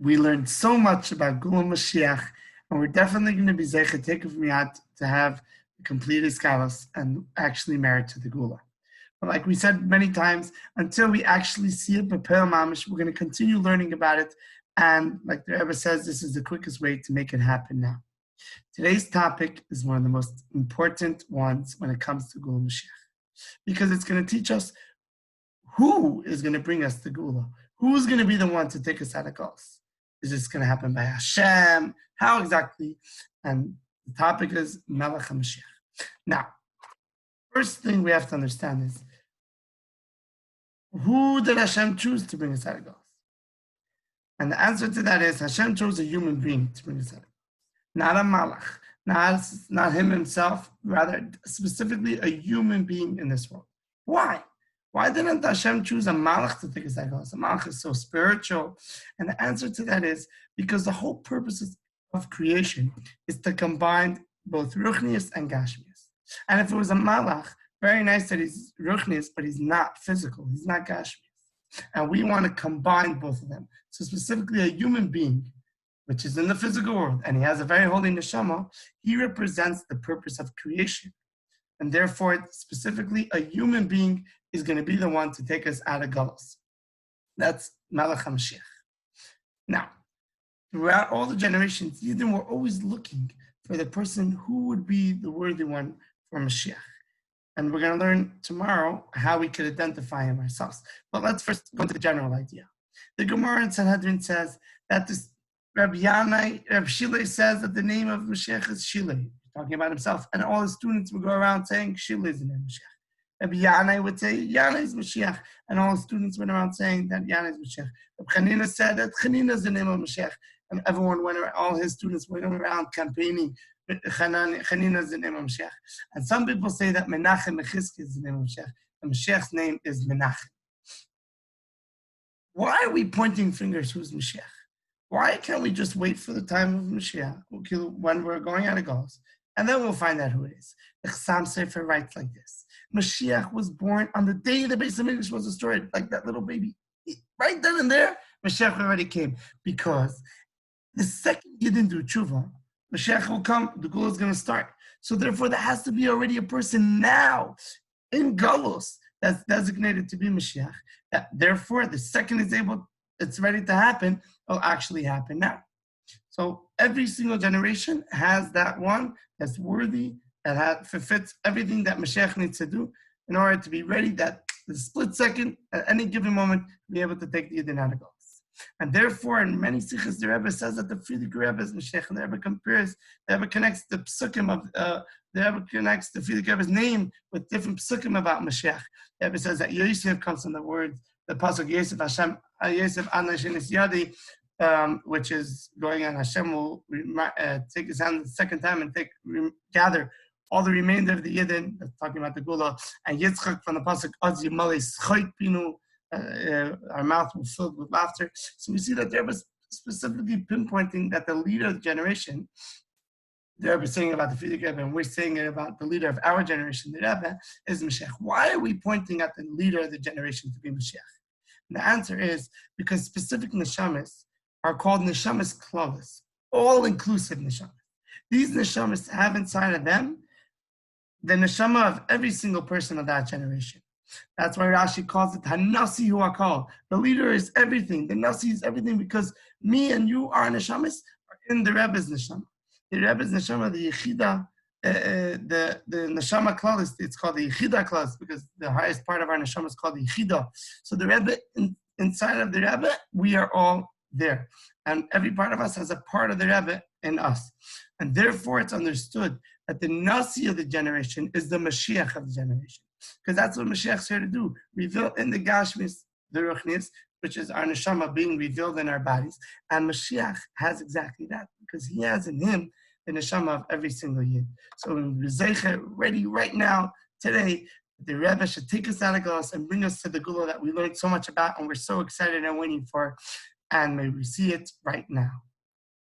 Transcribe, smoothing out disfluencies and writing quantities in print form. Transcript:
We learned so much about Gula Mashiach, and we're definitely going to be Zeicha Take from Yad to have the complete Iskalos and actually merit to the Gula. But like we said many times, until we actually see it, B'Peil Mamish, we're going to continue learning about it. And like the Rebbe says, this is the quickest way to make it happen now. Today's topic is one of the most important ones when it comes to Gula Mashiach, because it's going to teach us who is going to bring us the Gula. Who's going to be the one to take us out of Galus? Is this going to happen by Hashem? How exactly? And the topic is Melech HaMoshiach. Now, first thing we have to understand is, who did Hashem choose to bring us out of Galus? And the answer to that is, Hashem chose a human being to bring us out of Galus. Not a malach, not him himself, rather specifically a human being in this world. Why? Why didn't Hashem choose a malach to take us out of Galus? A malach is so spiritual. And the answer to that is because the whole purpose of creation is to combine both ruchnius and gashmius. And if it was a malach, very nice that he's ruchnius, but he's not physical, he's not gashmius. And we want to combine both of them. So specifically a human being, which is in the physical world, and he has a very holy neshama, he represents the purpose of creation. And therefore, specifically, a human being is going to be the one to take us out of Galus. That's Melech HaMoshiach. Now, throughout all the generations, Yidden were always looking for the person who would be the worthy one for Mashiach. And we're going to learn tomorrow how we could identify him ourselves. But let's first go into the general idea. The Gemara in Sanhedrin says that this Reb Shilei says that the name of Mashiach is Shilei, talking about himself, and all his students would go around saying Shilei is the name of Mashiach. Rabbi Yanai would say, Yanai is Mashiach, and all his students went around saying that Yanai is Mashiach. Rabbi Chanina said that Chanina is the name of Mashiach, and everyone went around, all his students went around campaigning, Chanina is the name of Mashiach. And some people say that Menachem Mechizki is the name of Mashiach, and Mashiach's name is Menachem. Why are we pointing fingers who's Mashiach? Why can't we just wait for the time of Mashiach, when we're going out of Galus, and then we'll find out who it is? The Chassam Sefer writes like this. Mashiach was born on the day the Beis HaMikdash was destroyed, like that little baby. Right then and there, Mashiach already came. Because the second you didn't do tshuva, Mashiach will come, the Gula is going to start. So therefore, there has to be already a person now in Galus that's designated to be Mashiach. Therefore, the second it's ready to happen, it'll actually happen now. So every single generation has that one that's worthy, that fulfills everything that Mashiach needs to do in order to be ready that the split second, at any given moment, be able to take the Yidden out of Galus. And therefore, in many sikhs, the Rebbe says that the Frierdiker Rebbe is Mashiach, and the Rebbe compares, the Rebbe connects the psukim of, the Rebbe connects the Frierdiker Rebbe's name with different psukim about Mashiach. The Rebbe says that Yosef comes from the word, the pasuk Yosef Hashem, Yosef Anna Shenis Yadi, which is going on, Hashem will take his hand the second time and gather all the remainder of the Yidden, talking about the Gula, and Yitzchak from the pasuk Az Yimalei Schoit Pinu, our mouth will fill with laughter. So we see that there was specifically pinpointing that the leader of the generation, the Rebbe is saying about the Frierdiker Rebbe, and we're saying it about the leader of our generation, the Rebbe, is Mashiach. Why are we pointing at the leader of the generation to be Mashiach? And the answer is because specific neshamas are called neshamas klalis, all-inclusive neshamas. These neshamas have inside of them the neshama of every single person of that generation. That's why Rashi calls it Hanasi hu hakol. The leader is everything. The Nasi is everything because me and you, our neshamas, are in the Rebbe's neshama. The Rebbe's neshama, the Yechida, the neshama klalis, it's called the Yechida klalis because the highest part of our neshama is called the Yechida. So the Rebbe, inside of the Rebbe, we are all there. And every part of us has a part of the Rebbe in us. And therefore, it's understood that the Nasi of the generation is the Mashiach of the generation. Because that's what Mashiach's here to do. Reveal in the Gashmis, the Ruchnis, which is our neshama being revealed in our bodies. And Mashiach has exactly that. Because he has in him the neshama of every single Yid. So we're ready right now, today, the Rebbe should take us out of Galus and bring us to the Gula that we learned so much about and we're so excited and waiting for. And may we see it right now.